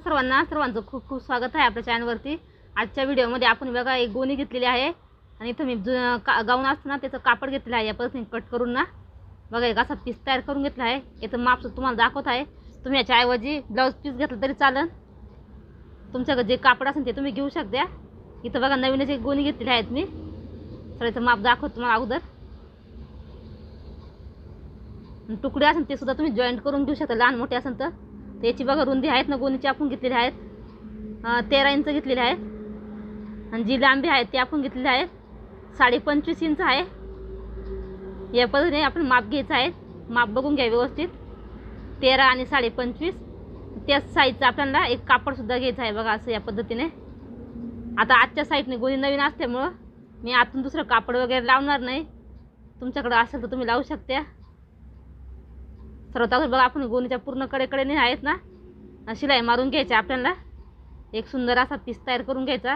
सर्वांचं खूप खूप स्वागत आहे आपल्या चॅनलवरती। आजच्या व्हिडिओमध्ये आपण बघा एक गोणी घेतलेली आहे आणि इथं मी गाऊन असतं ना त्याचं कापड घेतलेलं आहे। या पद्धतीने कट करून ना बघा एक असा पीस तयार करून घेतला आहे। याचं माप तुम्हाला दाखवत आहे। तुम्ही याच्या ऐवजी ब्लाऊज पीस घेतलं तरी चालेल, तुमच्याकडे जे कापड असेल ते तुम्ही घेऊ शकता। इथं बघा नवीनच एक गोणी घेतलेली आहेत मी, तर याचं माप दाखवतो तुम्हाला अगोदर। तुकडे असेल ते सुद्धा तुम्ही जॉईंट करून घेऊ शकता, लहान मोठे असेल तर। याची बघा रुंदी आहेत ना गोणीची आपण घेतलेली आहेत 13 इंच घेतलेली आहेत, आणि जी लांबी आहे ती आपण घेतलेली आहे 25.5 इंच आहे। या पद्धतीने आपण माप घ्यायचं आहे, माप बघून घ्या व्यवस्थित। 13 आणि 25.5 त्याच साईजचं आपल्याला एक कापड सुद्धा घ्यायचं आहे बघा, असं या पद्धतीने। आता आजच्या साईडने गोणी नवीन असल्यामुळं मी आतून दुसरं कापड वगैरे लावणार नाही, तुमच्याकडे असेल तर तुम्ही लावू शकता। सर्वात अगोदर बघा आपण गोणीच्या पूर्ण कडेकडेने आहेत ना शिलाई मारून घ्यायची आपल्याला। एक सुंदर असा पीस तयार करून घ्यायचा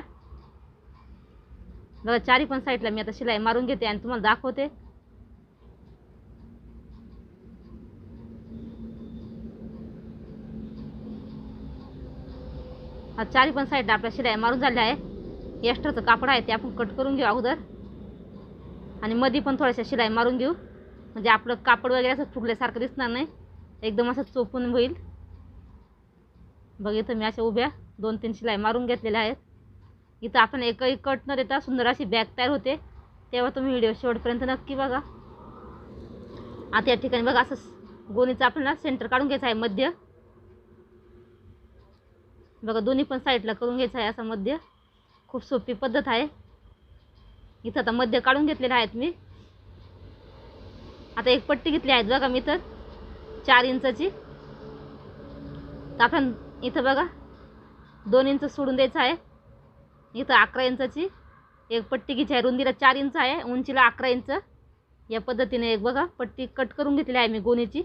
बघा। चारी पण साईडला मी आता शिलाई मारून घेते आणि तुम्हाला दाखवते। हा चारी पण साईडला आपल्या शिलाई मारून झाल्या आहे। एक्स्ट्राचं कापड आहे ते आपण कट करून घेऊ अगोदर, आणि मध्ये पण थोड्याशा शिलाई मारून घेऊ, म्हणजे आपलं कापड वगैरे असं फुगल्यासारखं दिसणार नाही, एकदम असं चोपून होईल। बघ इथं मी अशा उभ्या 2-3 शिलाई मारून घेतलेल्या आहेत। इथं आपण एकही कट न देता सुंदर अशी बॅग तयार होते, तेव्हा तुम्ही व्हिडिओ शेवटपर्यंत नक्की बघा। आता या ठिकाणी बघा असं गोणीचं आपल्याला सेंटर काढून घ्यायचं आहे, मध्य बघा दोन्ही पण साईडला करून घ्यायचं आहे असं मध्य। खूप सोपी पद्धत आहे। इथं आता मध्य काढून घेतलेलं आहेत मी। आता एक पट्टी घेतली आहे बघा मी तर 4 इंचाची, तर आपण इथं बघा 2 इंच सोडून द्यायचं आहे। इथं 11 इंचाची एक पट्टी घ्यायची आहे, रुंदीला 4 इंच आहे, उंचीला 11 इंच। या पद्धतीने एक बघा पट्टी कट करून घेतलेली आहे मी गोणीची,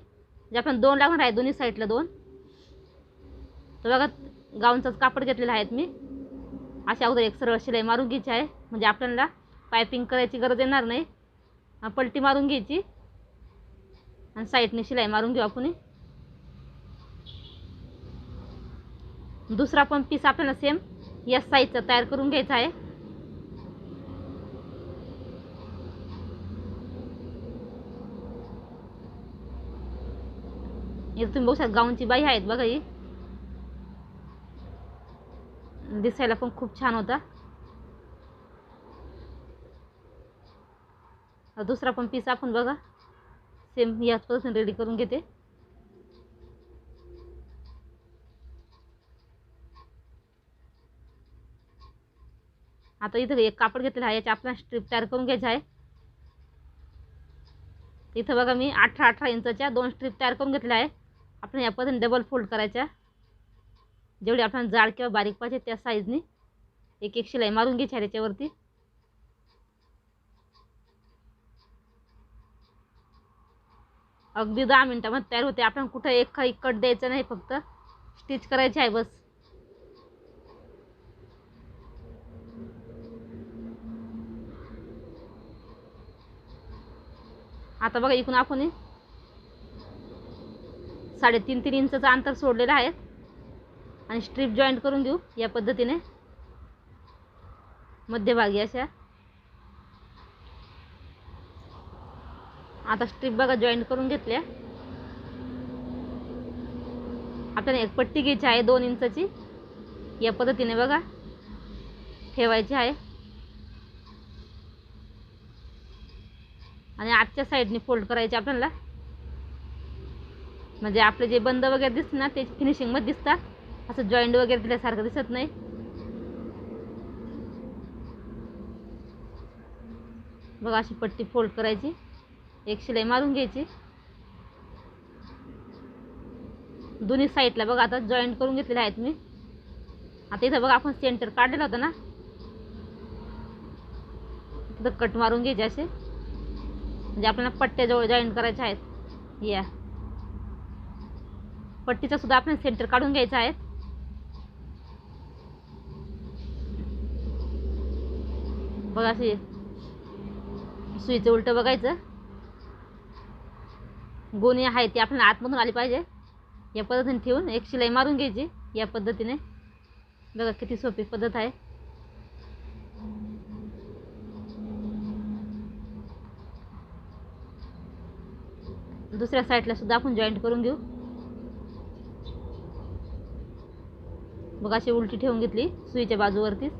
जे आपण 2 लागणार आहे दोन्ही साईडला 2। तर बघा गाऊनचंच कापड घेतलेलं आहे मी। अशा अगोदर एक सरळ शिलाई मारून घ्यायची आहे, म्हणजे आपल्याला पायपिंग करायची गरज येणार नाही। पलटी मारून घ्यायची आणि साईडने शिलाई मारून घेऊ आपण। दुसरा पण पीस आपल्याला सेम या साईजचा तयार करून घ्यायचा आहे। हे तुम्ही बघू शकता गाऊनची बाई आहेत बघा, ही दिसायला पण खूप छान होता। दुसरा पण पीस आपण बघा सेम याच पद्धतीने रेडी करून घेते। आता इथं एक कापड घेतलेलं आहे, याची आपल्याला स्ट्रीप तयार करून घ्यायची आहे। इथं बघा मी 18 इंचाच्या 2 स्ट्रीप तयार करून घेतलेल्या आहे। आपण या पद्धतीने डबल फोल्ड करायच्या, जेवढी आपल्याला जाड किंवा बारीक पाहिजे त्या साईजनी एक एक शिलाई मारून घ्यायची आहे त्याच्यावरती। अगदी 10 मिनिटांमध्ये तयार होते। आपण कुठं एक काही कट द्यायचं नाही, फक्त स्टिच करायची आहे बस। आता बघा इकडून आपण 3.5 इंचचं अंतर सोडलेलं आहे आणि स्ट्रीप जॉईंट करून घेऊ या पद्धतीने मध्यभागी अशा। आता स्ट्रीप बघा जॉईंट करून घेतल्या। आपल्याला एक पट्टी घ्यायची आहे 2 इंचाची, या पद्धतीने बघा ठेवायची आहे आणि आजच्या साईडने फोल्ड करायचे आपल्याला, म्हणजे आपले जे बंद वगैरे दिसते ना ते फिनिशिंग मध्ये दिसतात, असं जॉईंट वगैरे दिल्यासारखं दिसत नाही। बघा अशी पट्टी फोल्ड करायची, एक शिलाई मारून घ्यायची दोन्ही साईडला। बघा आता जॉईंट करून घेतलेले आहेत मी। आता इथं बघा आपण सेंटर काढलेलं होतं ना, तिथं कट मारून घ्यायचे असे, म्हणजे आपल्याला पट्ट्याजवळ जॉईंट करायचे आहेत। या पट्टीचा सुद्धा आपण सेंटर काढून घ्यायचा आहे। बघा असे सुईचं उलटं बघायचं, गोणी आहे ती आपल्याला आतमधून आली पाहिजे। या पद्धतीने ठेवून एक शिलाई मारून घ्यायची। या पद्धतीने बघा किती सोपी पद्धत आहे. दुसऱ्या साईडला सुद्धा आपण जॉईंट करून घेऊ. बघा अशी उलटी ठेवून घेतली सुईच्या बाजूवरतीच.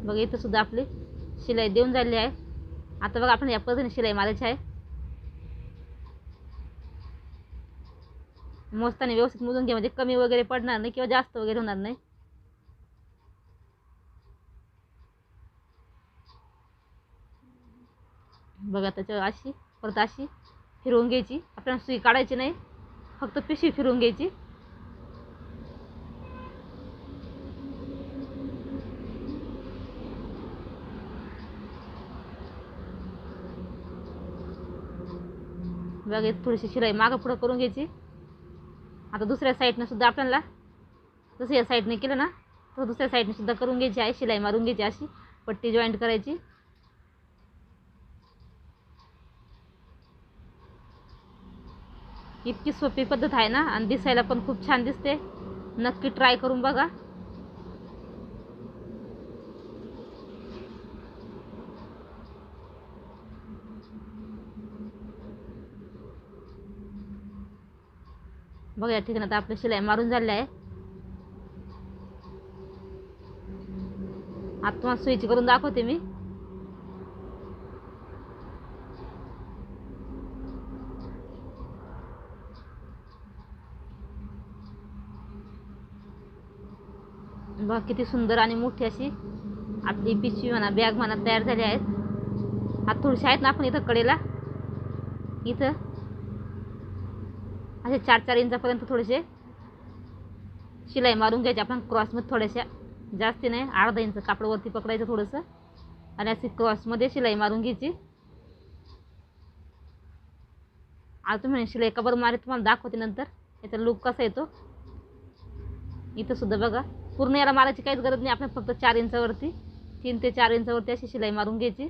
बघा इथं सुद्धा आपली शिलाई देऊन झालेली आहे. आता बघा आपण या पद्धतीने शिलाई मारायची आहे. मोजताना व्यवस्थित मोजून घ्या, म्हणजे कमी वगैरे पडणार नाही किंवा जास्त वगैरे होणार नाही. बघा त्याच्यावर अशी परत अशी फिरवून घ्यायची. आपल्याला सुई काढायची नाही, फक्त पिशवी फिरवून घ्यायची. बघा थोडीशी शिलाई मागं पुढं करून घ्यायची. आता दुसऱ्या साईडनं सुद्धा आपल्याला जसं या साईडने केलं ना तर दुसऱ्या साईडने सुद्धा करून घ्यायची आहे. शिलाई मारून घ्यायची, अशी पट्टी जॉईंट करायची. इतकी सोपी पद्धत आहे ना, आणि दिसायला पण खूप छान दिसते. नक्की ट्राय करून बघा. बघा या ठिकाणी आता आपली शिलाई मारून झाली आहे. आता तुम्हाला सुईची करून दाखवते मी. बघा किती सुंदर आणि मोठी अशी आपली पिशवी म्हणा, बॅग म्हणा तयार झाली आहेत. आता थोडीशी आहेत ना, आपण इथं कडेला इथं असे 4-4 इंचापर्यंत थोडेसे शिलाई मारून घ्यायची. आपण क्रॉसमध्ये थोड्याशा, जास्ती नाही, अर्धा इंच कापडावरती पकडायचं थोडंसं आणि अशी क्रॉसमध्ये शिलाई मारून घ्यायची. आता तुम्ही शिलाई कबर मारे तुम्हाला दाखवते नंतर याचा लुक कसा येतो. इथं सुद्धा बघा पूर्ण याला मारायची काहीच गरज नाही. आपण फक्त 4 इंचावरती 3 ते 4 इंचावरती अशी शिलाई मारून घ्यायची.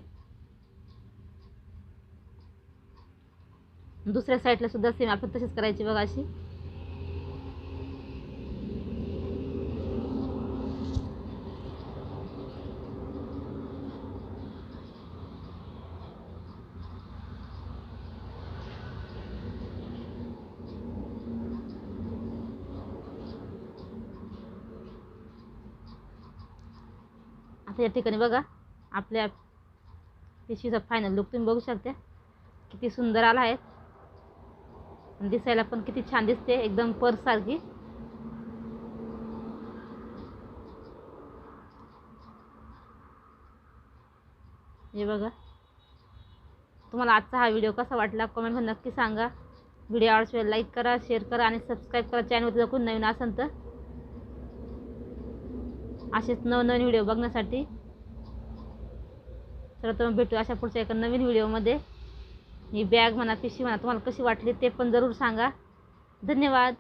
दुसऱ्या साईडला सुद्धा सेम आपण तशीच करायची. बघा अशी आता या ठिकाणी बघा आपल्या पिशवीचा फायनल लुक तुम्ही बघू शकता. किती सुंदर आला आहे, दिसायला पण किती छान दिसते, एकदम पर्स सारखी. हे बघा. तुम्हाला आजचा हा व्हिडिओ कसा वाटला कमेंटमध्ये नक्की सांगा. व्हिडिओ आवडल्यास लाईक करा, शेअर करा आणि सबस्क्राईब करा. चॅनलवरती जर कोणी नवीन असेल तर असेच नवनवीन व्हिडिओ बघण्यासाठी. तर मग भेटू अशा पुढच्या एका नवीन व्हिडिओमध्ये. ही बॅग म्हणा, पिशवी म्हणा तुम्हाला कशी वाटली ते पण जरूर सांगा. धन्यवाद.